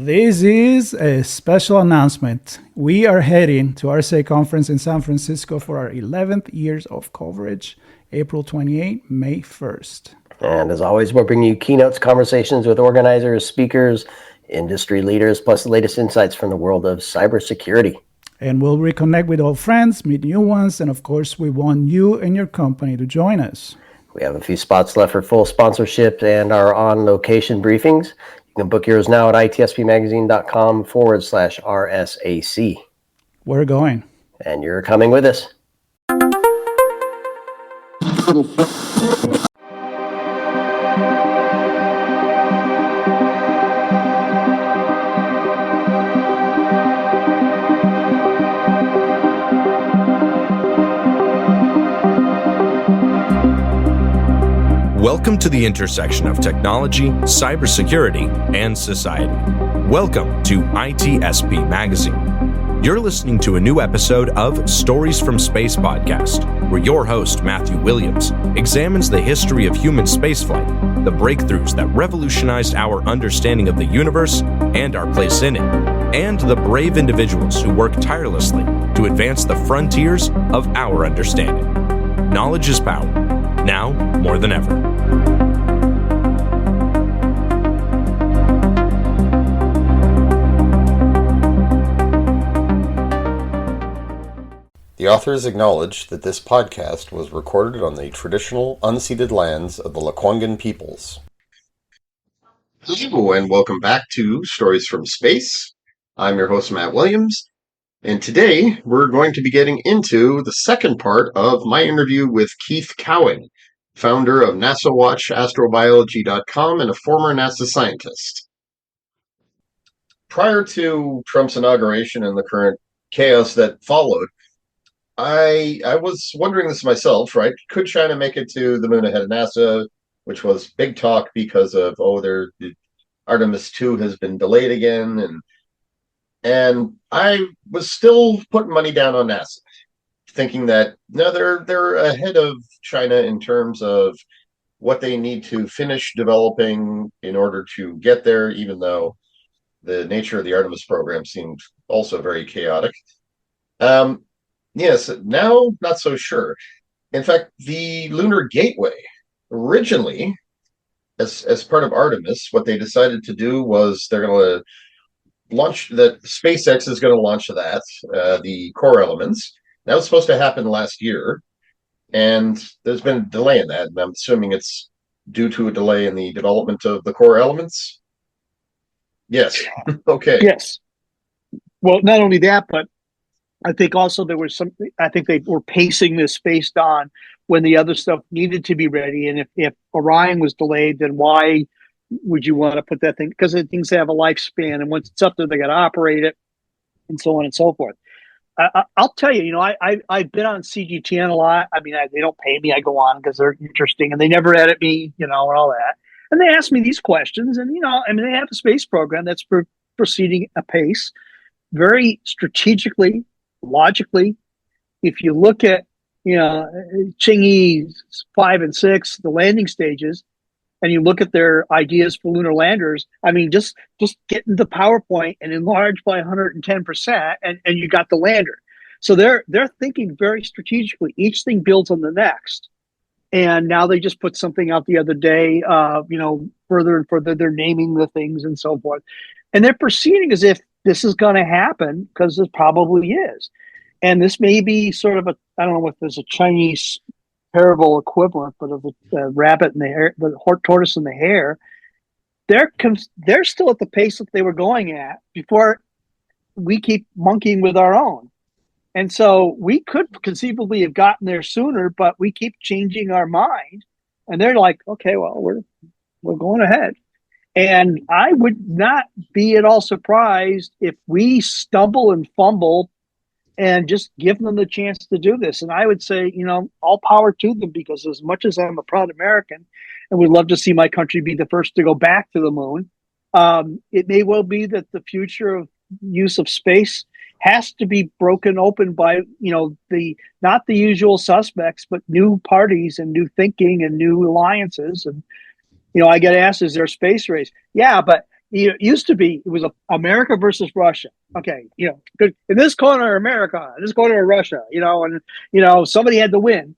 This is a special announcement. We are heading to RSA conference in San Francisco for our 11th years of coverage, April 28, May 1st. And as always, we're bringing you keynotes, conversations with organizers, speakers, industry leaders, plus the latest insights from the world of cybersecurity. And we'll reconnect with old friends, meet new ones, and of course, we want you and your company to join us. We have a few spots left for full sponsorship and our on-location briefings. You can book yours now at itspmagazine.com/RSAC. We're going. And you're coming with us. Welcome to the intersection of technology, cybersecurity, and society. Welcome to ITSP Magazine. You're listening to a new episode of Stories from Space podcast, where your host, Matthew Williams, examines the history of human spaceflight, the breakthroughs that revolutionized our understanding of the universe and our place in it, and the brave individuals who work tirelessly to advance the frontiers of our understanding. Knowledge is power, now more than ever. The authors acknowledge that this podcast was recorded on the traditional unceded lands of the Lekwungen peoples. Hello, and welcome back to Stories from Space. I'm your host, Matt Williams, and today we're going to be getting into the second part of my interview with Keith Cowan, founder of NASAWatchAstrobiology.com and a former NASA scientist. Prior to Trump's inauguration and the current chaos that followed, I was wondering this myself, right? Could China make it to the moon ahead of NASA, which was big talk because of, the Artemis 2 has been delayed again. And I was still putting money down on NASA, thinking that, no, they're ahead of China in terms of what they need to finish developing in order to get there, even though the nature of the Artemis program seemed also very chaotic. Yes, now not so sure. In fact, the Lunar Gateway, originally, as part of Artemis, what they decided to do was they're going to launch that. SpaceX is going to launch that, the core elements. That was supposed to happen last year, and there's been a delay in that, and I'm assuming it's due to a delay in the development of the core elements. Yes. Okay. Yes. Well, not only that, but I think also there was I think they were pacing this based on when the other stuff needed to be ready. And if Orion was delayed, then why would you want to put that thing? Because things have a lifespan, and once it's up there, they got to operate it, and so on and so forth. I'll tell you, I've been on CGTN a lot. I mean, they don't pay me. I go on because they're interesting, and they never edit me, and all that. And they ask me these questions, and, they have a space program that's proceeding apace, very strategically, logically. If you look at, Chang'e 5 and 6, the landing stages, and you look at their ideas for lunar landers, I mean, just get into PowerPoint and enlarge by 110%, and you got the lander. So they're thinking very strategically. Each thing builds on the next. And now they just put something out the other day, further and further, they're naming the things and so forth. And they're proceeding as if this is going to happen, because it probably is. And this may be sort of I don't know if there's a Chinese parable equivalent, but of the rabbit and the hare, the tortoise and the hare, they're still at the pace that they were going at before we keep monkeying with our own. And so we could conceivably have gotten there sooner, but we keep changing our mind. And they're like, okay, well, we're going ahead. And I would not be at all surprised if we stumble and fumble and just give them the chance to do this. And I would say, all power to them, because as much as I'm a proud American and would love to see my country be the first to go back to the moon, it may well be that the future of use of space has to be broken open by, not the usual suspects, but new parties and new thinking and new alliances. And, I get asked, is there a space race? Yeah, but it used to be, it was America versus Russia. Okay, good. In this corner, America, in this corner, Russia, and somebody had to win.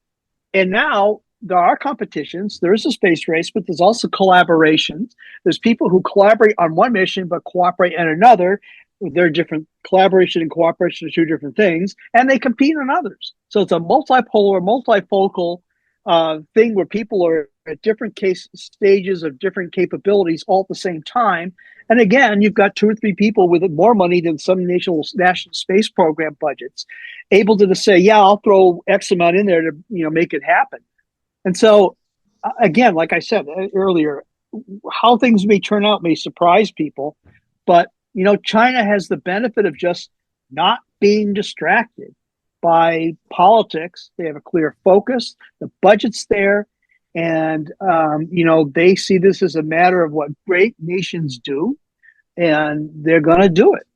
And now there are competitions. There is a space race, but there's also collaborations. There's people who collaborate on one mission but cooperate on another. They're different. Collaboration and cooperation are two different things, and they compete on others. So it's a multipolar, multifocal thing where people are at different stages of different capabilities all at the same time. And again, you've got 2 or 3 people with more money than some national space program budgets, able to just say, "Yeah, I'll throw X amount in there to make it happen." And so, again, like I said earlier, how things may turn out may surprise people, but China has the benefit of just not being distracted by politics. They have a clear focus. The budget's there. And, they see this as a matter of what great nations do, and they're going to do it.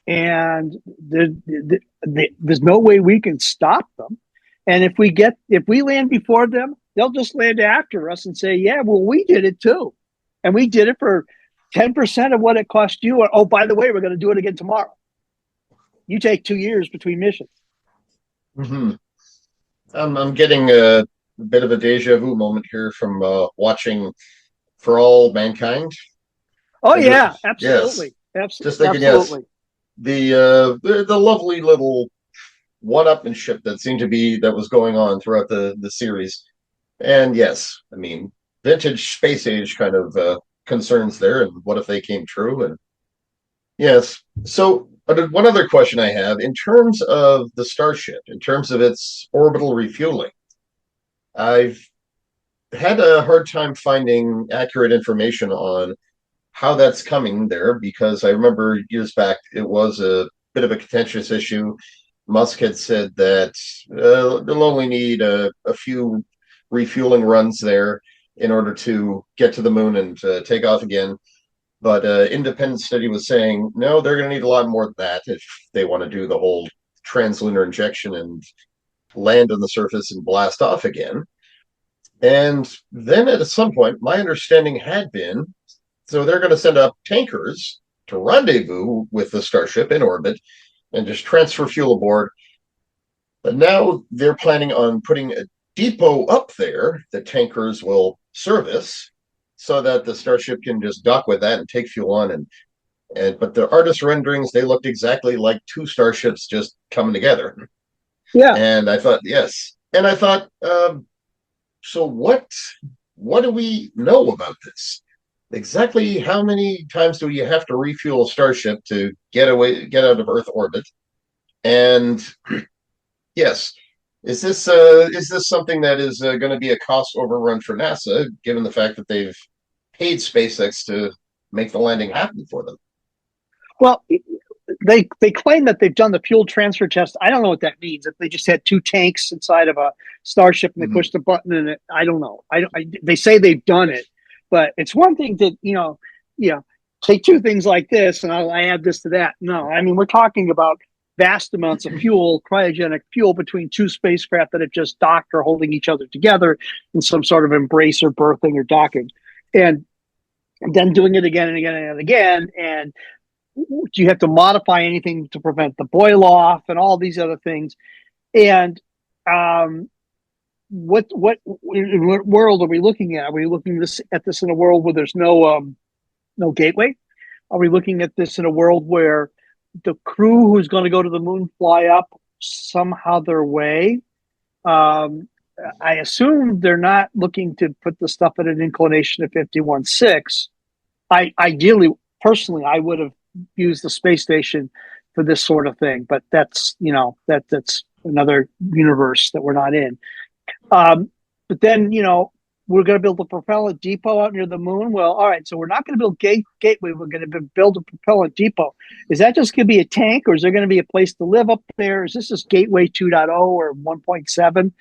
And there's no way we can stop them. And if we land before them, they'll just land after us and say, yeah, well, we did it too. And we did it for 10% of what it cost you. Or, oh, by the way, we're going to do it again tomorrow. You take 2 years between missions. Mm-hmm. I'm getting a bit of a deja vu moment here from watching For All Mankind. Oh yeah, absolutely. Yes. Just thinking, absolutely. Yes, the lovely little one-upmanship that was going on throughout the series, and yes, I mean, vintage space age kind of concerns there, and what if they came true? And yes, so one other question I have in terms of the Starship, in terms of its orbital refueling. I've had a hard time finding accurate information on how that's coming there, because I remember years back it was a bit of a contentious issue. Musk had said that they'll only need a few refueling runs there in order to get to the moon and take off again. But independent study was saying, no, they're going to need a lot more than that if they want to do the whole translunar injection and land on the surface and blast off again. And then at some point, my understanding had been, so they're going to send up tankers to rendezvous with the Starship in orbit and just transfer fuel aboard. But now they're planning on putting a depot up there that tankers will service so that the Starship can just dock with that and take fuel on. But the artist renderings, they looked exactly like 2 starships just coming together. Yeah. And I thought, yes. And I thought, so what do we know about this? Exactly how many times do you have to refuel a Starship to get out of Earth orbit? And yes, is this something that is going to be a cost overrun for NASA, given the fact that they've paid SpaceX to make the landing happen for them? Well, they claim that they've done the fuel transfer test. I don't know what that means. If they just had 2 tanks inside of a Starship and they pushed the button and I don't know. They say they've done it, but it's one thing to take 2 things like this and I'll add this to that. No, I mean, we're talking about vast amounts of fuel, cryogenic fuel between 2 spacecraft that have just docked or holding each other together in some sort of embrace or berthing or docking, and then doing it again and again and again. And do you have to modify anything to prevent the boil off and all these other things? And what world are we looking at? Are we looking at this in a world where there's no gateway? Are we looking at this in a world where the crew who's going to go to the moon fly up somehow their way? I assume they're not looking to put the stuff at an inclination of 51.6. Ideally, personally, I would have used the space station for this sort of thing, but that's that's another universe that we're not in. But then we're going to build a propellant depot out near the moon. Well, all right, so we're not going to build gateway. We're going to build a propellant depot. Is that just going to be a tank, or is there going to be a place to live up there? Is this just gateway 2.0 or 1.7?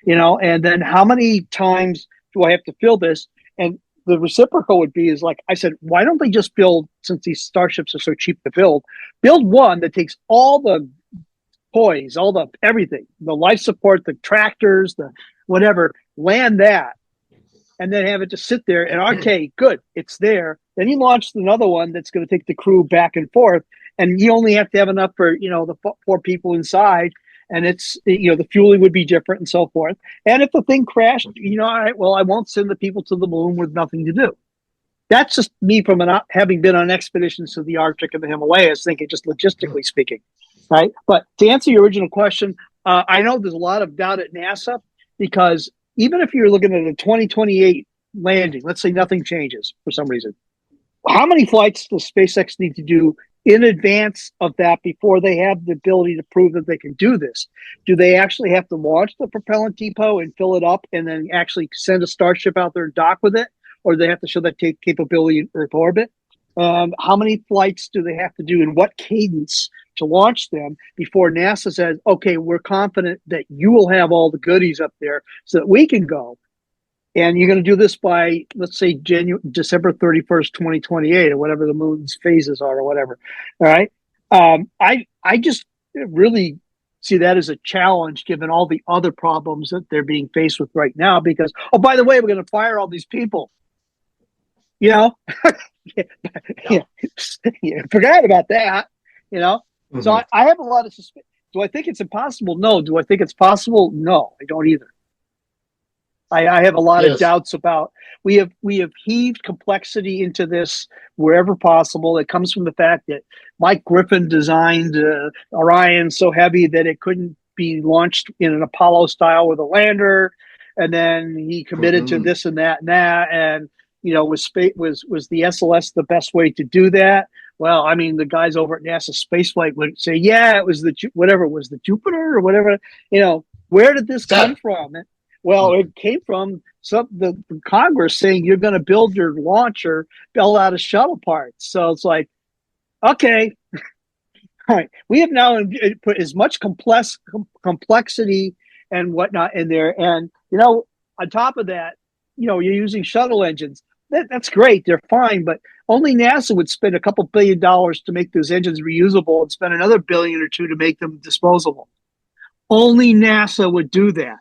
And then how many times do I have to fill this? And the reciprocal would be like I said, why don't they just build, since these starships are so cheap to build one that takes all the toys, all the everything, the life support, the tractors, the whatever, land that, and then have it just sit there and okay, good, it's there. Then he launched another one that's going to take the crew back and forth, and you only have to have enough for the 4 people inside, and it's the fueling would be different and so forth. And if the thing crashed, all right, well, I won't send the people to the moon with nothing to do. That's just me from having been on expeditions to the Arctic and the Himalayas, thinking just logistically speaking, right? But to answer your original question, I know there's a lot of doubt at NASA because even if you're looking at a 2028 landing, let's say nothing changes for some reason, how many flights does SpaceX need to do in advance of that before they have the ability to prove that they can do this? Do they actually have to launch the propellant depot and fill it up and then actually send a Starship out there and dock with it? Or do they have to show that capability in Earth orbit? How many flights do they have to do and what cadence to launch them before NASA says, okay, we're confident that you will have all the goodies up there so that we can go? And you're going to do this by, let's say, December 31st, 2028, or whatever the moon's phases are, or whatever. All right. I just really see that as a challenge, given all the other problems that they're being faced with right now. Because, oh, by the way, we're going to fire all these people. Yeah, forgot about that. Mm-hmm. So I have a lot of suspicion. Do I think it's impossible? No. Do I think it's possible? No, I don't either. I have a lot of doubts about. We have heaved complexity into this wherever possible. It comes from the fact that Mike Griffin designed Orion so heavy that it couldn't be launched in an Apollo style with a lander, and then he committed to this and that, and was the SLS the best way to do that? Well, I mean, the guys over at NASA Spaceflight would say, yeah, it was the Jupiter or whatever. Where did this come from? Well, it came from the Congress saying you're going to build your launcher, build out of shuttle parts. So it's like, okay, all right, we have now put as much complexity and whatnot in there, and on top of that, you're using shuttle engines. That's great, they're fine, but only NASA would spend a couple $1 billion to make those engines reusable and spend another $1 billion or $2 billion to make them disposable. Only NASA would do that.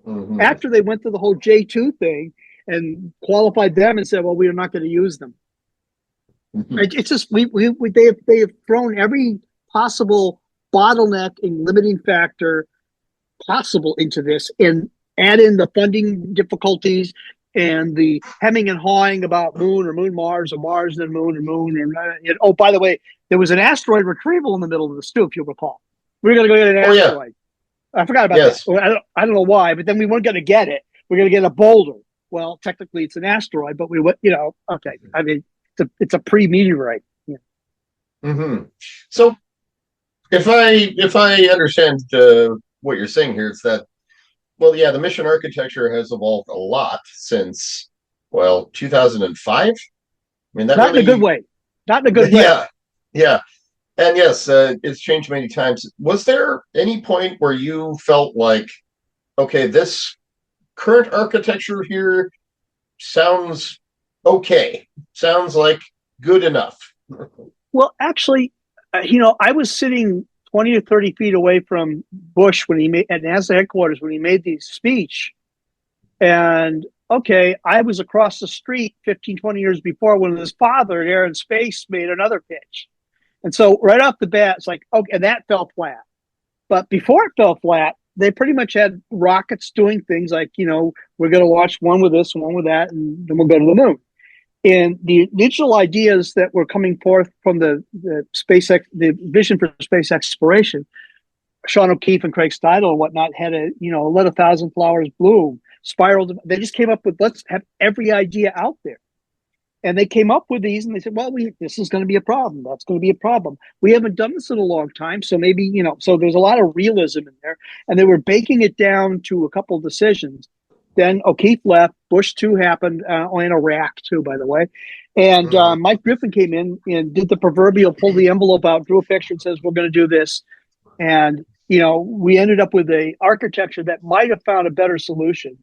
Mm-hmm. After they went through the whole J2 thing and qualified them and said, well, we are not going to use them. Mm-hmm. It's just they have thrown every possible bottleneck and limiting factor possible into this, and add in the funding difficulties and the hemming and hawing about moon or moon Mars or Mars then moon or moon. And oh, by the way, there was an asteroid retrieval in the middle of this too, if you'll recall. We were going to go get an asteroid. Yeah. I forgot about that. I don't know why, but then we weren't going to get it. We're going to get a boulder. Well, technically it's an asteroid, but okay. I mean, it's a pre-meteorite. Yeah. Mm-hmm. So if I understand what you're saying here, it's that, well, yeah, the mission architecture has evolved a lot since, 2005. I mean, that not really, in a good way. Not in a good way. Yeah. And yes, it's changed many times. Was there any point where you felt like, okay, this current architecture here sounds okay, sounds like good enough? Well, actually, I was sitting 20 or 30 feet away from Bush when he made at NASA headquarters when he made the speech. And okay, I was across the street 15, 20 years before when his father at Air and Space made another pitch. And so right off the bat, it's like, okay, and that fell flat. But before it fell flat, they pretty much had rockets doing things like, we're going to launch one with this, one with that, and then we'll go to the moon. And the initial ideas that were coming forth from the SpaceX, the vision for space exploration, Sean O'Keefe and Craig Steidel and whatnot had let 1,000 flowers bloom, spiraled. They just came up with, let's have every idea out there. And they came up with these and they said, well, this is going to be a problem. That's going to be a problem. We haven't done this in a long time. So maybe, so there's a lot of realism in there. And they were baking it down to a couple of decisions. Then O'Keefe left. Bush 2 happened, in Iraq too, by the way. And Mike Griffin came in and did the proverbial pull the envelope out, drew a picture and says, we're going to do this. And, we ended up with a architecture that might have found a better solution,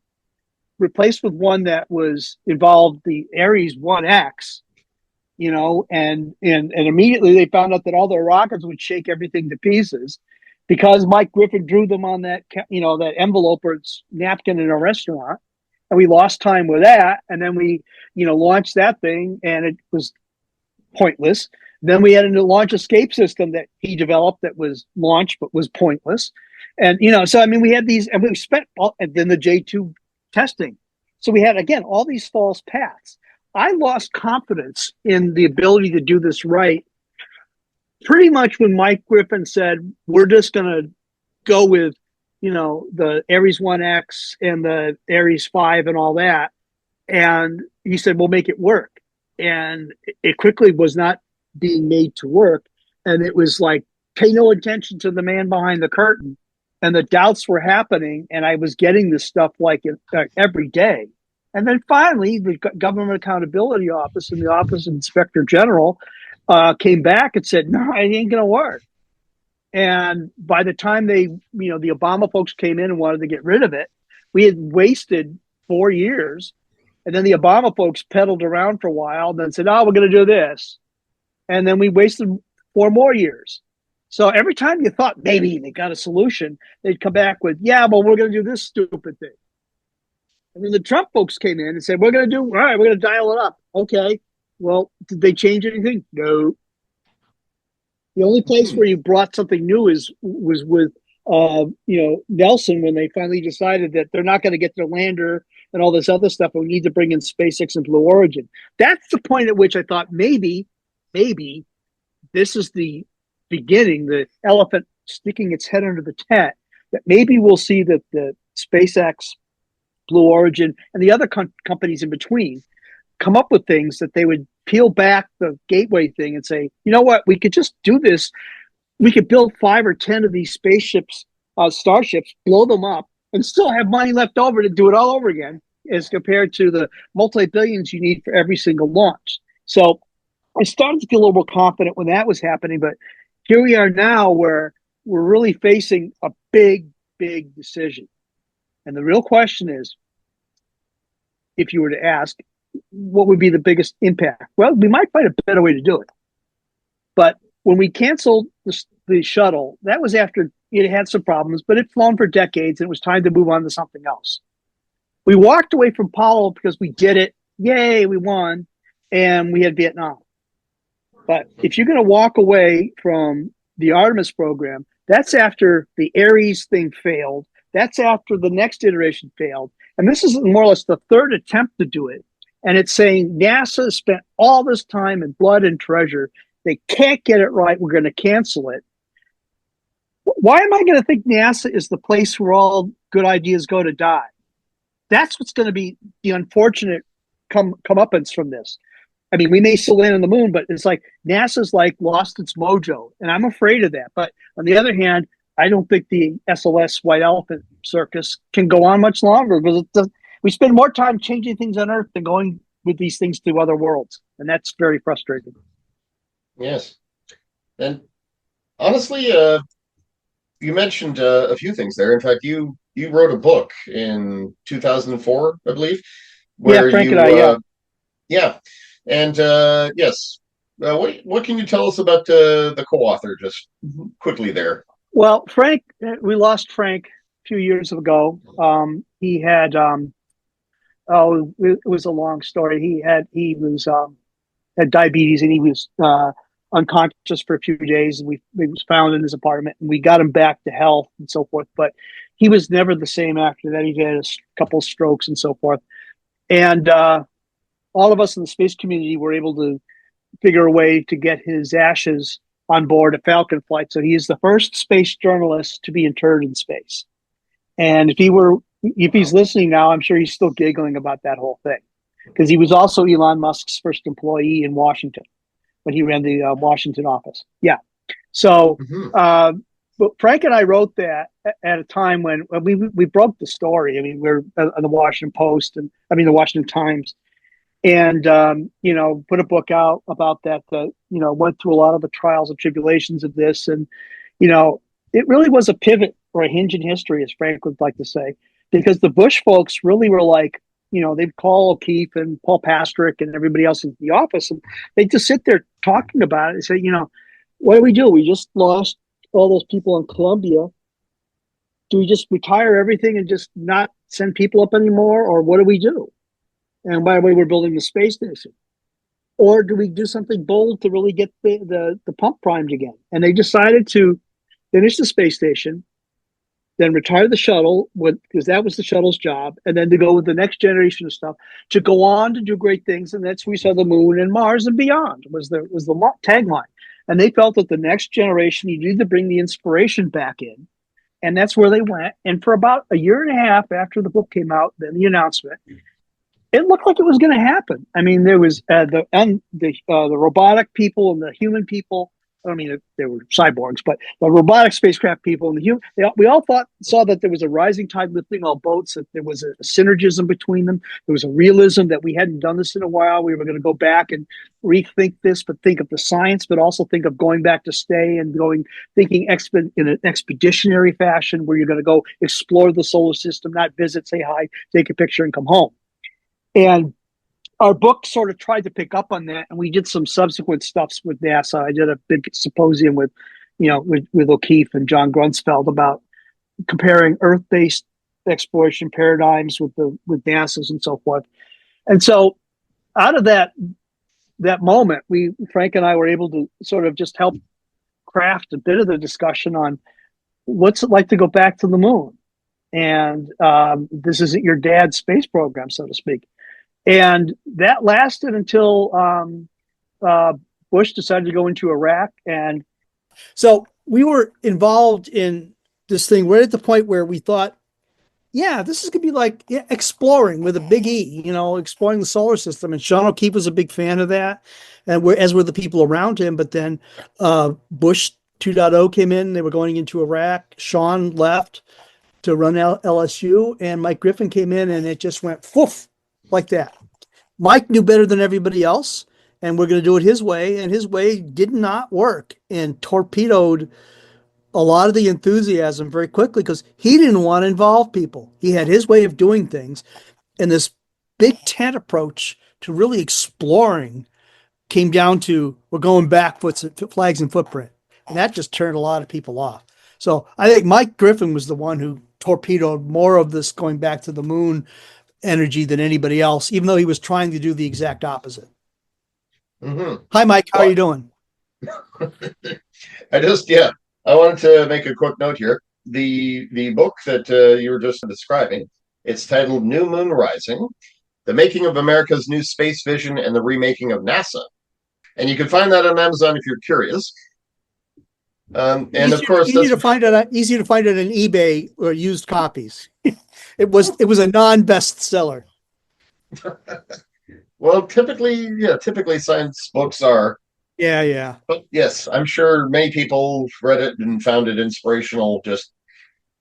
replaced with one that involved the Ares 1X, and immediately they found out that all their rockets would shake everything to pieces because Mike Griffin drew them on that, that envelope or napkin in a restaurant. and we lost time with that. And then we, launched that thing, and it was pointless. Then we had a launch escape system that he developed that was launched but was pointless. And so I mean, we had these, and we spent and then the J2 testing. So we had, again, all these false paths. I lost confidence in the ability to do this right pretty much when Mike Griffin said, we're just going to go with, the Ares 1X and the Ares 5 and all that. And he said, we'll make it work. And it quickly was not being made to work. And it was like, pay no attention to the man behind the curtain. And the doubts were happening. And I was getting this stuff like every day. And then finally, the Government Accountability Office and the Office of Inspector General came back and said, no, it ain't going to work. And by the time the Obama folks came in and wanted to get rid of it, we had wasted 4 years. And then the Obama folks peddled around for a while and then said, oh, we're going to do this. And then we wasted 4 more years. So every time you thought maybe they got a solution, they'd come back with, yeah, well, we're going to do this stupid thing. And then the Trump folks came in and said, we're going to dial it up. Okay. Well, did they change anything? No. The only place where you brought something new was with Nelson, when they finally decided that they're not going to get their lander and all this other stuff, and we need to bring in SpaceX and Blue Origin. That's the point at which I thought maybe this is the beginning, the elephant sticking its head under the tent, that maybe we'll see that the SpaceX, Blue Origin, and the other companies in between come up with things that they would peel back the gateway thing and say, you know what, we could just do this. We could build 5 or 10 of these spaceships, starships, blow them up, and still have money left over to do it all over again, as compared to the multi-billions you need for every single launch. So I started to feel a little more confident when that was happening, but here we are now where we're really facing a big, big decision. And the real question is, if you were to ask, what would be the biggest impact? Well, we might find a better way to do it. But when we canceled the shuttle, that was after it had some problems, but it'd flown for decades and it was time to move on to something else. We walked away from Apollo because we did it. Yay, we won. And we had Vietnam. But if you're going to walk away from the Artemis program, that's after the Ares thing failed. That's after the next iteration failed. And this is more or less the third attempt to do it. And it's saying NASA spent all this time and blood and treasure. They can't get it right. We're going to cancel it. Why am I going to think NASA is the place where all good ideas go to die? That's what's going to be the unfortunate comeuppance from this. I mean, we may still land on the moon, but it's like NASA's like lost its mojo. And I'm afraid of that. But on the other hand, I don't think the SLS white elephant circus can go on much longer, because we spend more time changing things on Earth than going with these things to other worlds. And that's very frustrating. Yes. And honestly, you mentioned a few things there. In fact, you wrote a book in 2004, I believe. Where Frank and I, yeah. Yeah. And yes. What can you tell us about the co-author, just quickly there? Well, Frank, we lost Frank a few years ago. He had, it was a long story. He had diabetes, and he was unconscious for a few days, and he was found in his apartment, and we got him back to health and so forth. But he was never the same after that. He had a couple of strokes and so forth. And all of us in the space community were able to figure a way to get his ashes on board a Falcon flight. So he is the first space journalist to be interred in space. And if he's listening now, I'm sure he's still giggling about that whole thing, because he was also Elon Musk's first employee in Washington when he ran the Washington office. Yeah. So, but Frank and I wrote that at a time when we broke the story. I mean, we're on the Washington Post the Washington Times, and put a book out about that. Went through a lot of the trials and tribulations of this, and it really was a pivot or a hinge in history, as Frank would like to say, because the Bush folks really were like, they'd call O'Keefe and Paul Pastrick and everybody else in the office, and they'd just sit there talking about it and say, what do we do? We just lost all those people in Colombia. Do we just retire everything and just not send people up anymore, or what do we do? And by the way, we're building the space station. Or do we do something bold to really get the pump primed again? And they decided to finish the space station, then retire the shuttle because that was the shuttle's job, and then to go with the next generation of stuff to go on to do great things. And that's we saw the moon and Mars and beyond was the tagline. And they felt that the next generation you need to bring the inspiration back in, and that's where they went. And for about a year and a half after the book came out, then the announcement, it looked like it was going to happen. I mean, there was the robotic people and the human people. I mean, they were cyborgs, but the robotic spacecraft people and the human, we all saw that there was a rising tide lifting all boats, that there was a synergism between them. There was a realism that we hadn't done this in a while. We were going to go back and rethink this, but think of the science, but also think of going back to stay and thinking in an expeditionary fashion where you're going to go explore the solar system, not visit, say hi, take a picture and come home. And our book sort of tried to pick up on that, and we did some subsequent stuffs with NASA. I did a big symposium with O'Keefe and John Grunsfeld about comparing Earth-based exploration paradigms with NASA's and so forth. And so, out of that moment, Frank and I were able to sort of just help craft a bit of the discussion on what's it like to go back to the moon, and this isn't your dad's space program, so to speak. And that lasted until Bush decided to go into Iraq. And so we were involved in this thing right at the point where we thought, yeah, this is going to be like exploring with a big E, exploring the solar system. And Sean O'Keefe was a big fan of that, and as were the people around him. But then Bush 2.0 came in. They were going into Iraq. Sean left to run LSU, and Mike Griffin came in, and it just went woof. Like that. Mike knew better than everybody else, and we're going to do it his way, and his way did not work and torpedoed a lot of the enthusiasm very quickly because he didn't want to involve people. He had his way of doing things, and this big tent approach to really exploring came down to we're going back flags and footprint, and that just turned a lot of people off. So I think Mike Griffin was the one who torpedoed more of this going back to the moon energy than anybody else, even though he was trying to do the exact opposite. Mm-hmm. Hi, Mike. How are you doing? I wanted to make a quick note here. The book that you were just describing, it's titled New Moon Rising, The Making of America's New Space Vision and the Remaking of NASA. And you can find that on Amazon if you're curious. And of course, easy to find it on eBay or used copies. It was a non-bestseller. Well, typically science books are. Yeah. But yes, I'm sure many people read it and found it inspirational. Just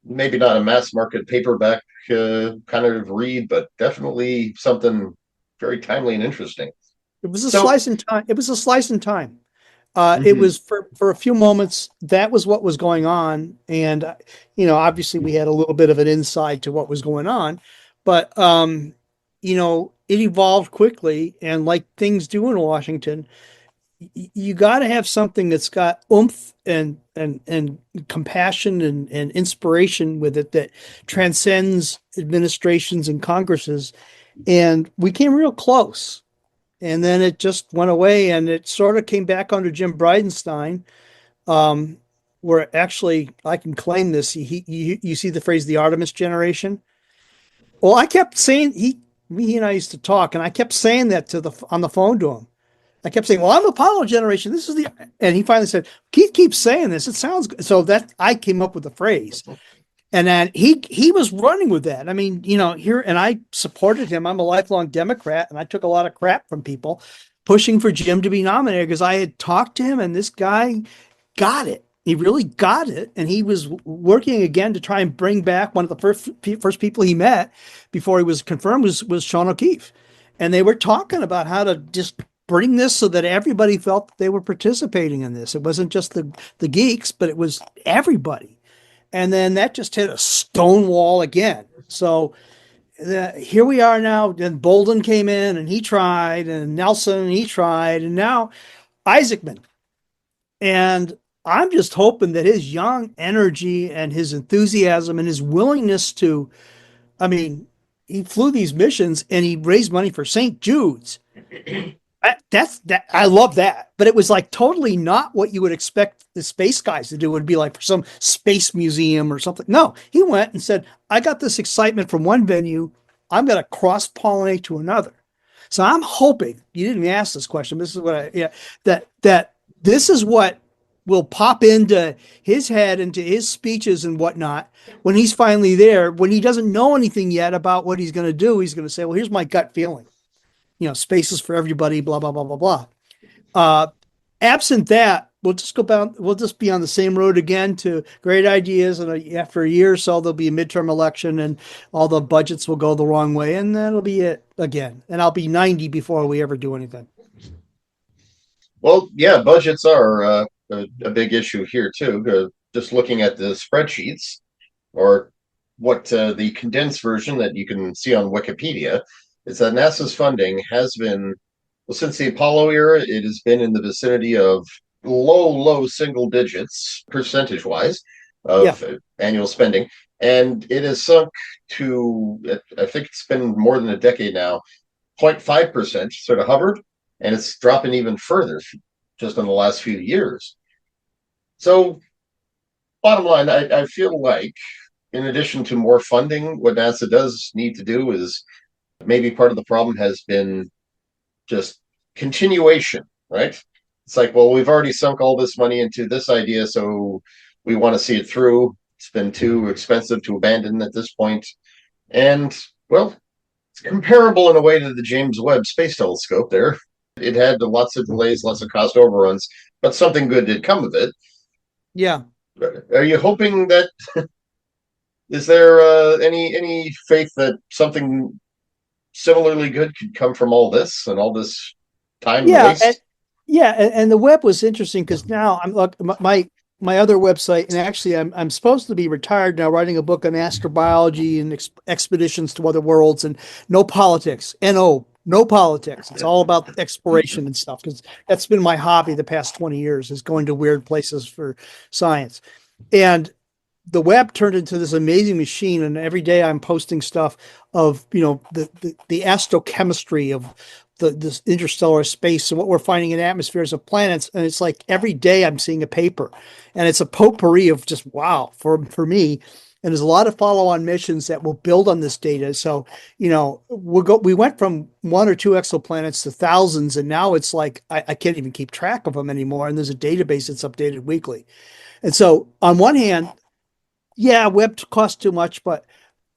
maybe not a mass market paperback kind of read, but definitely something very timely and interesting. It was a slice in time. It was a slice in time. It was for a few moments. That was what was going on. And, obviously we had a little bit of an insight to what was going on, but, it evolved quickly, and like things do in Washington, you got to have something that's got oomph and compassion and inspiration with it that transcends administrations and Congresses. And we came real close. And then it just went away, and it sort of came back under Jim Bridenstine, where actually I can claim this. You see the phrase "the Artemis generation." Well, I kept saying he and I used to talk, and I kept saying that on the phone to him. I kept saying, "Well, I'm the Apollo generation. This is the," and he finally said, "Keith keeps saying this. It sounds good." So that I came up with the phrase. And then he was running with that. I mean, and I supported him. I'm a lifelong Democrat, and I took a lot of crap from people pushing for Jim to be nominated because I had talked to him, and this guy got it. He really got it. And he was working again to try and bring back one of the first people he met before he was confirmed was Sean O'Keefe. And they were talking about how to just bring this so that everybody felt that they were participating in this. It wasn't just the geeks, but it was everybody. And then that just hit a stone wall again. So here we are now. Then Bolden came in and he tried, and Nelson, and he tried, and now Isaacman. And I'm just hoping that his young energy and his enthusiasm and his willingness to I mean, he flew these missions and he raised money for St. Jude's. I love that, but it was like totally not what you would expect the space guys to do. It would be like for some space museum or something. No, he went and said, "I got this excitement from one venue. I'm going to cross pollinate to another." So I'm hoping you didn't ask this question. This is what that this is what will pop into his head, into his speeches and whatnot when he's finally there. When he doesn't know anything yet about what he's going to do, he's going to say, "Well, here's my gut feeling. Space is for everybody, blah, blah, blah, blah, blah." Absent that, we'll just go down, we'll just be on the same road again to great ideas. And after a year or so, there'll be a midterm election and all the budgets will go the wrong way. And that'll be it again. And I'll be 90 before we ever do anything. Well, yeah, budgets are a big issue here too. Just looking at the spreadsheets, or what the condensed version that you can see on Wikipedia is that NASA's funding has been, well, since the Apollo era, it has been in the vicinity of low single digits percentage wise of annual spending. And it has sunk to, I think it's been more than a decade now, 0.5%, sort of hovered, and it's dropping even further just in the last few years. So, bottom line, I feel like, in addition to more funding, what NASA does need to do is, maybe part of the problem has been just continuation, right? It's like, well, we've already sunk all this money into this idea, so we want to see it through. It's been too expensive to abandon at this point. And, well, it's comparable in a way to the James Webb Space Telescope there. It had lots of delays, lots of cost overruns, but something good did come of it. Yeah. Are you hoping that, is there any faith that something similarly good could come from all this and all this time waste? And the web was interesting because now I'm look my other website, and actually I'm supposed to be retired now, writing a book on astrobiology and expeditions to other worlds, and no politics. No politics. It's all about exploration and stuff, because that's been my hobby the past 20 years, is going to weird places for science. And the web turned into this amazing machine, and every day I'm posting stuff of the astrochemistry of this interstellar space and what we're finding in atmospheres of planets. And it's like every day I'm seeing a paper, and it's a potpourri of just wow for me. And there's a lot of follow-on missions that will build on this data. So we went from 1 or 2 exoplanets to thousands, and now it's like I can't even keep track of them anymore. And there's a database that's updated weekly. And so on one hand, yeah, web costs too much, but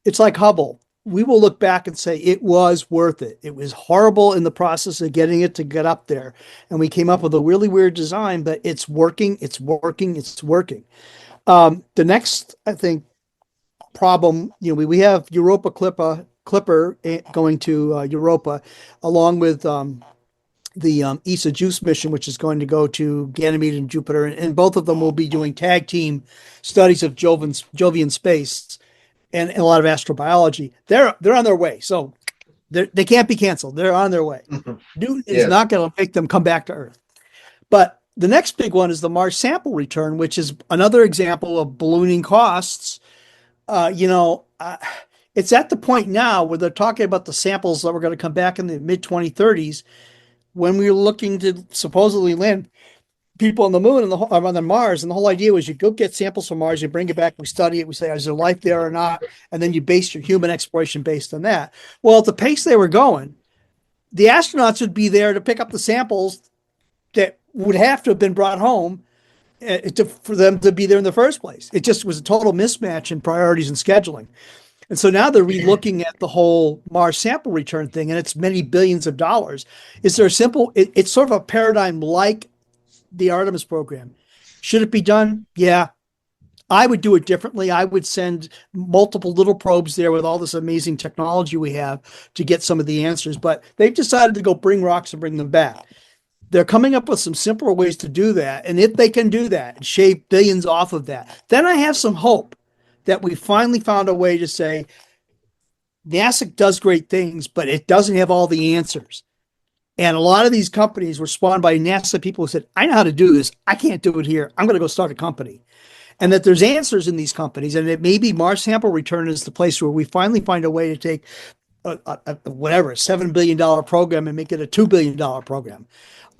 it's like Hubble. We will look back and say it was worth it. It was horrible in the process of getting it to get up there. And we came up with a really weird design, but it's working. It's working. It's working. The next, I think, problem, we have Europa Clipper going to Europa, along with the ESA JUICE mission, which is going to go to Ganymede and Jupiter, and both of them will be doing tag team studies of Jovian space and a lot of astrobiology. They're on their way, so they can't be canceled. They're on their way. Newton is not going to make them come back to Earth. But the next big one is the Mars sample return, which is another example of ballooning costs. It's at the point now where they're talking about the samples that were going to come back in the mid 2030s, when we were looking to supposedly land people on the moon and on Mars. And the whole idea was you go get samples from Mars, you bring it back, we study it, we say, is there life there or not? And then you base your human exploration based on that. Well, at the pace they were going, the astronauts would be there to pick up the samples that would have to have been brought home for them to be there in the first place. It just was a total mismatch in priorities and scheduling. And so now they're re-looking at the whole Mars sample return thing, and it's many billions of dollars. Is there a simple, it's sort of a paradigm like the Artemis program. Should it be done? Yeah. I would do it differently. I would send multiple little probes there with all this amazing technology we have to get some of the answers, but they've decided to go bring rocks and bring them back. They're coming up with some simpler ways to do that. And if they can do that and shave billions off of that, then I have some hope that we finally found a way to say NASA does great things, but it doesn't have all the answers. And a lot of these companies were spawned by NASA people who said, I know how to do this. I can't do it here. I'm going to go start a company. and that there's answers in these companies, and that maybe Mars sample return is the place where we finally find a way to take whatever, a $7 billion program and make it a $2 billion program.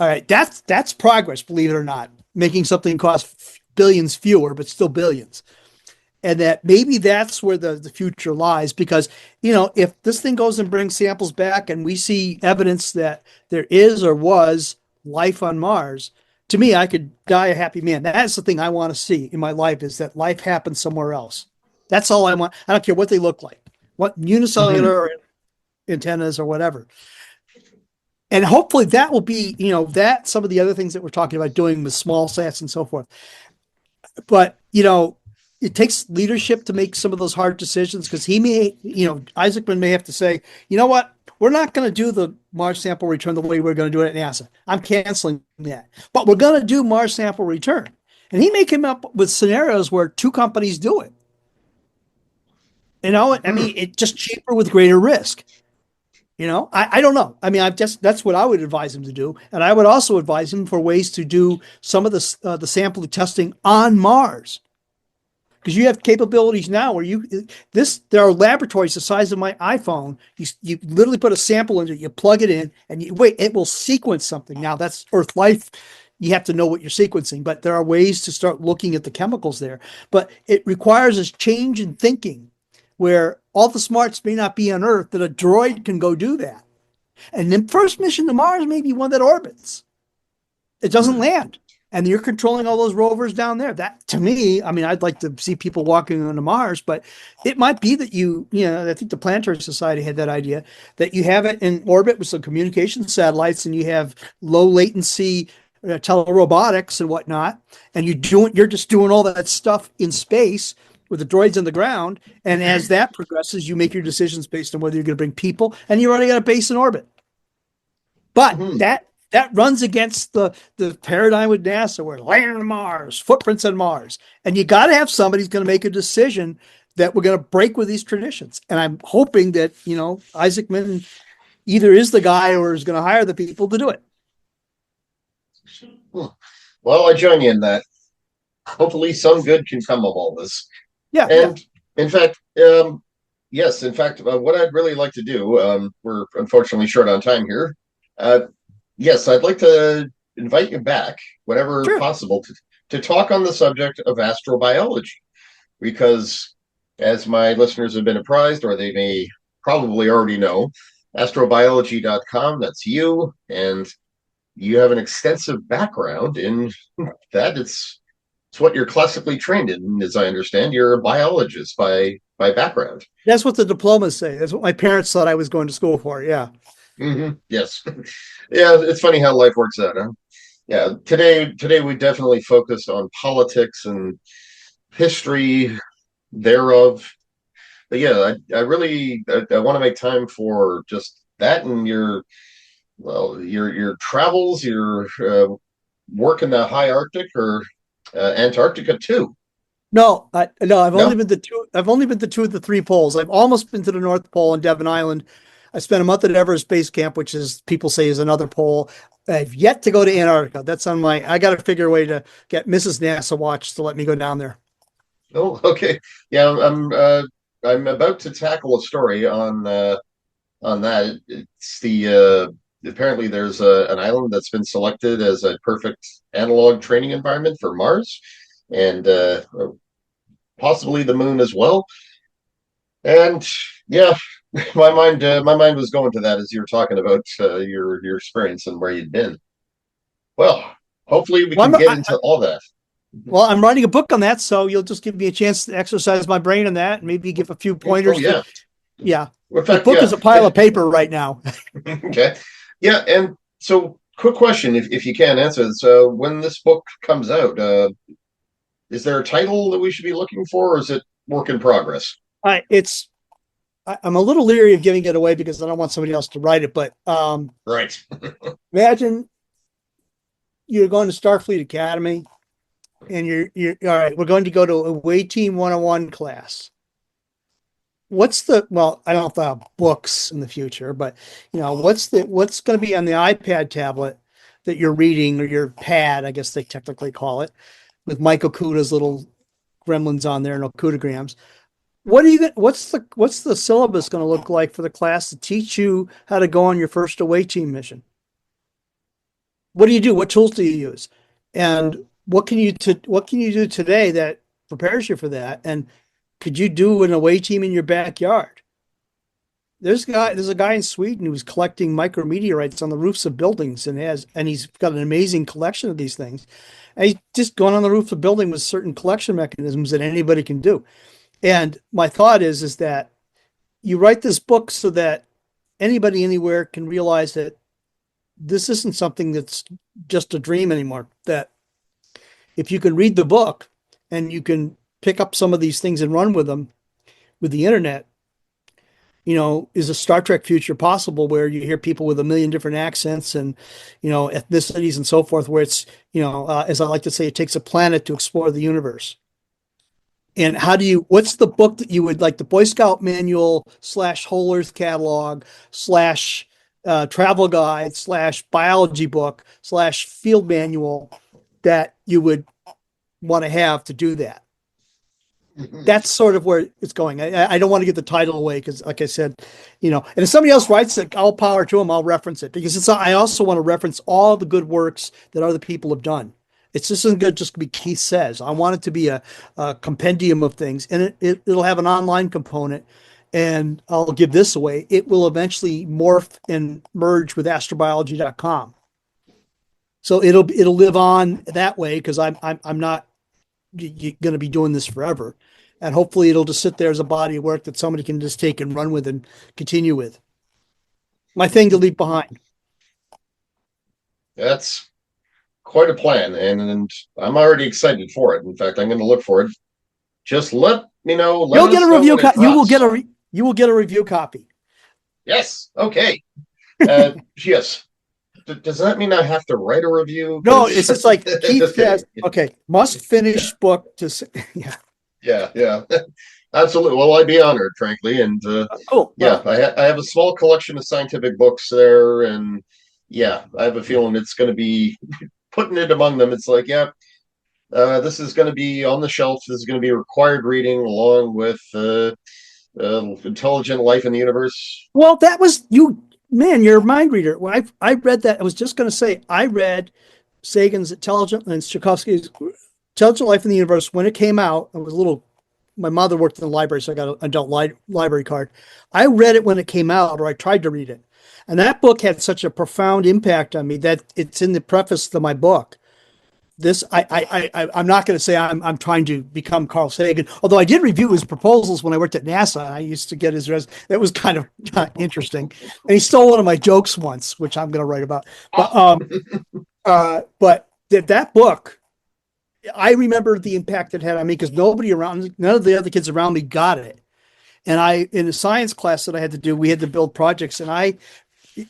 All right. That's progress, believe it or not, making something cost billions fewer, but still billions. And that maybe that's where the future lies, because, if this thing goes and brings samples back and we see evidence that there is or was life on Mars, to me, I could die a happy man. That's the thing I want to see in my life, is that life happens somewhere else. That's all I want. I don't care what they look like, what unicellular antennas or whatever. And hopefully that will be, that some of the other things that we're talking about doing with small sats and so forth. But, it takes leadership to make some of those hard decisions, because he may, Isaacman may have to say, you know what, we're not going to do the Mars sample return the way we're going to do it at NASA. I'm canceling that. But we're going to do Mars sample return. And he may come up with scenarios where two companies do it. I mean, it's just cheaper with greater risk. I don't know. I mean, that's what I would advise him to do. And I would also advise him for ways to do some of the sample testing on Mars. Because you have capabilities now where there are laboratories the size of my iPhone. You literally put a sample in it, you plug it in, and it will sequence something. Now that's Earth life. You have to know what you're sequencing, but there are ways to start looking at the chemicals there. But it requires a change in thinking, where all the smarts may not be on Earth, that a droid can go do that. And the first mission to Mars may be one that orbits. It doesn't land. And you're controlling all those rovers down there. That, to me, I mean, I'd like to see people walking onto Mars, but it might be that I think the Planetary Society had that idea, that you have it in orbit with some communication satellites, and you have low latency telerobotics and whatnot, and you're just doing all that stuff in space with the droids on the ground. And as that progresses, you make your decisions based on whether you're going to bring people, and you already got a base in orbit. But that runs against the paradigm with NASA, where land on Mars, footprints on Mars. And you got to have somebody who's going to make a decision that we're going to break with these traditions. And I'm hoping that, Isaacman either is the guy or is going to hire the people to do it. Well, I join you in that. Hopefully some good can come of all this. Yeah. And in fact, yes, what I'd really like to do, we're unfortunately short on time here. Yes, I'd like to invite you back whenever possible to talk on the subject of astrobiology, because as my listeners have been apprised, or they may probably already know, astrobiology.com, that's you, and you have an extensive background in that. It's what you're classically trained in, as I understand. You're a biologist by background. That's what the diplomas say. That's what my parents thought I was going to school for. Yeah. Mm-hmm. Yes. Yeah, it's funny how life works out, huh? Yeah. Today we definitely focused on politics and history thereof. But yeah, I really want to make time for just that, and your travels, your work in the high Arctic or Antarctica too. No, I've only been to two. I've only been to two of the three poles. I've almost been to the North Pole and Devon Island. I spent a month at Everest Base Camp, which is, people say, is another pole. I've yet to go to Antarctica. That's on my. I got to figure a way to get Mrs. NASA Watch to let me go down there. Oh, okay. Yeah, I'm about to tackle a story on that. It's apparently there's an island that's been selected as a perfect analog training environment for Mars, and possibly the moon as well. And yeah, my mind was going to that as you were talking about your experience and where you'd been. Well, hopefully we can get into all that. Well, I'm writing a book on that, so you'll just give me a chance to exercise my brain on that, and maybe give a few pointers. Oh, yeah. The book is a pile of paper right now. Okay. Yeah, and so quick question, if you can answer this. When this book comes out, is there a title that we should be looking for, or is it work in progress? I'm a little leery of giving it away because I don't want somebody else to write it, but right. Imagine you're going to Starfleet Academy, and you're all right, we're going to go to a Way Team 101 class. I don't know if I have books in the future, but what's going to be on the iPad tablet that you're reading, or your pad, I guess they technically call it, with Mike Okuda's little gremlins on there, no cudograms. What are you? What's the syllabus going to look like for the class to teach you how to go on your first away team mission? What do you do? What tools do you use? And what can you do today that prepares you for that? And could you do an away team in your backyard? There's a guy in Sweden who's collecting micrometeorites on the roofs of buildings and he's got an amazing collection of these things. And he's just going on the roof of a building with certain collection mechanisms that anybody can do. And my thought is that you write this book so that anybody anywhere can realize that this isn't something that's just a dream anymore. That if you can read the book and you can pick up some of these things and run with them with the internet, is a Star Trek future possible where you hear people with a million different accents and, ethnicities and so forth, where it's, as I like to say, it takes a planet to explore the universe. And what's the book that you would like, the Boy Scout manual / Whole Earth catalog / travel guide / biology book / field manual that you would want to have to do that? That's sort of where it's going. I don't want to give the title away because, like I said, and if somebody else writes it, all power to them. I'll reference it because I also want to reference all the good works that other people have done. It's just isn't good just to be Keith says. I want it to be a compendium of things, and it'll have an online component. And I'll give this away. It will eventually morph and merge with astrobiology.com. So it'll live on that way because I'm not going to be doing this forever. And hopefully it'll just sit there as a body of work that somebody can just take and run with and continue with. My thing to leave behind. That's quite a plan, and I'm already excited for it. In fact, I'm going to look for it. Just let me know. You'll get a review. You will get a review copy. Yes. Okay. Yes. Does that mean I have to write a review? No, it's just like Keith says. Okay, must finish book to. Yeah. Yeah. Absolutely. Well, I'd be honored, frankly, and cool. Yeah, I have a small collection of scientific books there, and yeah, I have a feeling it's going to be putting it among them. It's like, this is going to be on the shelf. This is going to be required reading along with Intelligent Life in the Universe. Well, that was you, man. You're a mind reader. When I read that, I was just going to say I read Sagan's Intelligent and Tchaikovsky's Intelligent Life in the Universe when it came out. I was a little. My mother worked in the library, so I got an adult library card. I read it when it came out, or I tried to read it. And that book had such a profound impact on me that it's in the preface to my book. This, I'm not going to say I'm trying to become Carl Sagan, although I did review his proposals when I worked at NASA. I used to get his that was kind of interesting. And he stole one of my jokes once, which I'm going to write about. But that book, I remember the impact it had on me because none of the other kids around me got it. And in a science class that I had to do, we had to build projects. And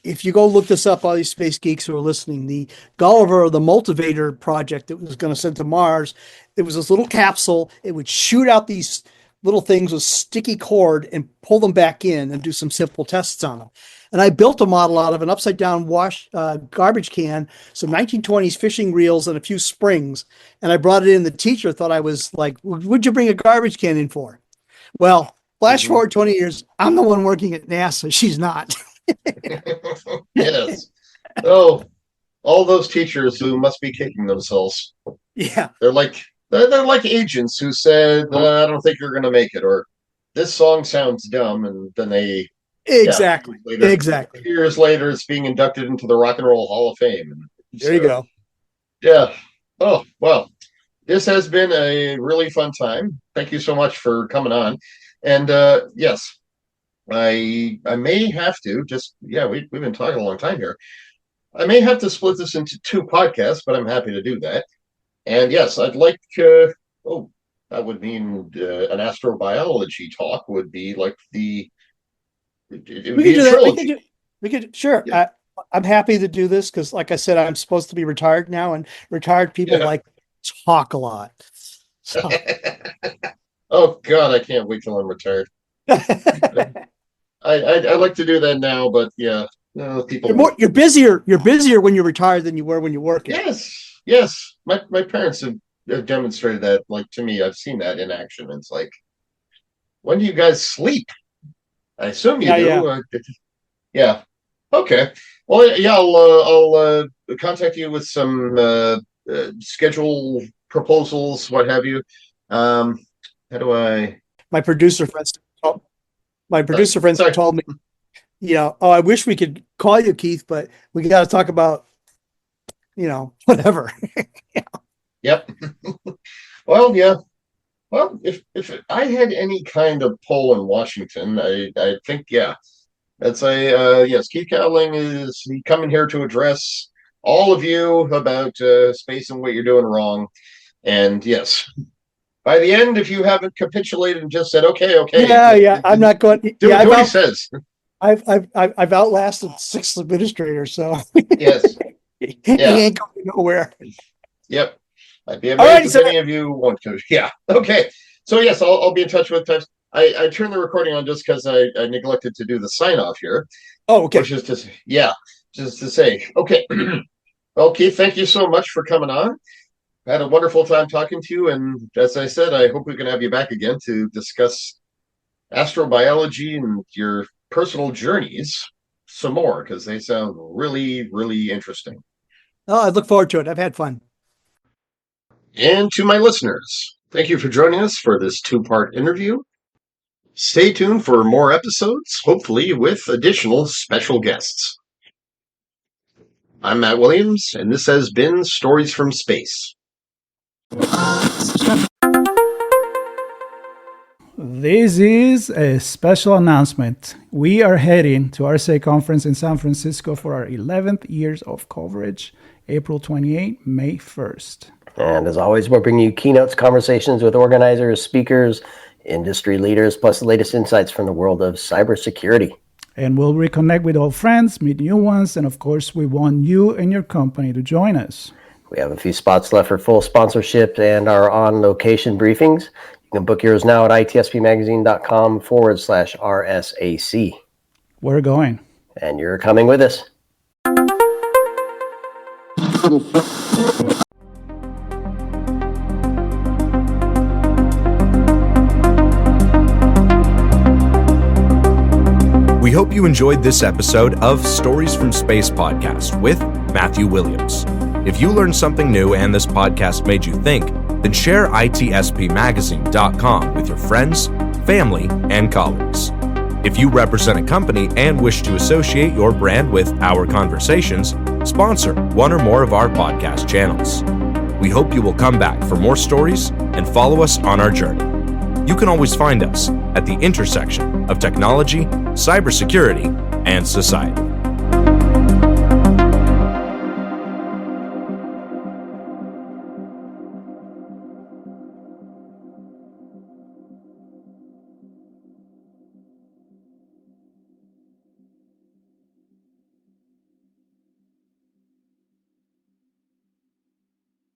if you go look this up, all these space geeks who are listening, the Gulliver, the Multivator project that was going to send to Mars, it was this little capsule. It would shoot out these little things with sticky cord and pull them back in and do some simple tests on them. And I built a model out of an upside down garbage can, some 1920s fishing reels, and a few springs. And I brought it in. The teacher thought I was like, what'd you bring a garbage can in for? Well, flash forward 20 years, I'm the one working at NASA. She's not. Yes. Oh, all those teachers who must be kicking themselves. Yeah. They're like agents who said, I don't think you're going to make it, or this song sounds dumb. And then they. Exactly. Yeah, exactly. Years later, it's being inducted into the Rock and Roll Hall of Fame. There you go. Yeah. Oh, well, this has been a really fun time. Thank you so much for coming on. And yes, I may have to we've been talking a long time here. I may have to split this into 2 podcasts, but I'm happy to do that. And yes, I'd like, that would mean an astrobiology talk would be like we could do that. We could sure. Yeah. I'm happy to do this because, like I said, I'm supposed to be retired now, and retired people like talk a lot. So. Oh God, I can't wait till I'm retired. I like to do that now, but yeah, no, people. You're busier. You're busier when you're retired than you were when you work. Yes. My parents have demonstrated that. Like, to me, I've seen that in action. It's like, when do you guys sleep? I assume you Yeah, do. yeah. Yeah. Okay. Well, yeah, I'll contact you with some schedule proposals, what have you. How do I? My producer friends, my Sorry, producer friends sorry. told me, oh, I wish we could call you, Keith, but we got to talk about, whatever. Yep. Well, yeah. Well, if I had any kind of pull in Washington, I think, yeah, I'd say yes. Keith Cowling is coming here to address all of you about space and what you're doing wrong. And yes, by the end, if you haven't capitulated and just said okay, Yeah, yeah. I'm not going. do, Yeah, do what he says. I've outlasted 6 administrators, so Yes. he Yeah. ain't going nowhere. Yep. I'd be All amazed righty, if sir. any of you want to. Yeah. Okay. So yes, I'll be in touch with types. I turned the recording on just because I neglected to do the sign off here, Oh, okay. which is to just to say, okay. Well, Keith, thank you so much for coming on. I had a wonderful time talking to you, and as I said, I hope we can have you back again to discuss astrobiology and your personal journeys some more, because they sound really, really interesting. Oh, I look forward to it. I've had fun. And to my listeners, thank you for joining us for this 2-part interview. Stay tuned for more episodes, hopefully with additional special guests. I'm Matt Williams, and this has been Stories from Space. This is a special announcement. We are heading to RSA conference in San Francisco for our 11th years of coverage, April 28, May 1st. And as always, we're bringing you keynotes, conversations with organizers, speakers, industry leaders, plus the latest insights from the world of cybersecurity. And we'll reconnect with old friends, meet new ones, and of course, we want you and your company to join us. We have a few spots left for full sponsorship and our on-location briefings. You can book yours now at itspmagazine.com/RSAC. We're going. And you're coming with us. We hope you enjoyed this episode of Stories from Space podcast with Matthew Williams. If you learned something new and this podcast made you think, then share itspmagazine.com with your friends, family, and colleagues. If you represent a company and wish to associate your brand with our conversations, sponsor one or more of our podcast channels. We hope you will come back for more stories and follow us on our journey. You can always find us at the intersection of technology, cybersecurity, and society.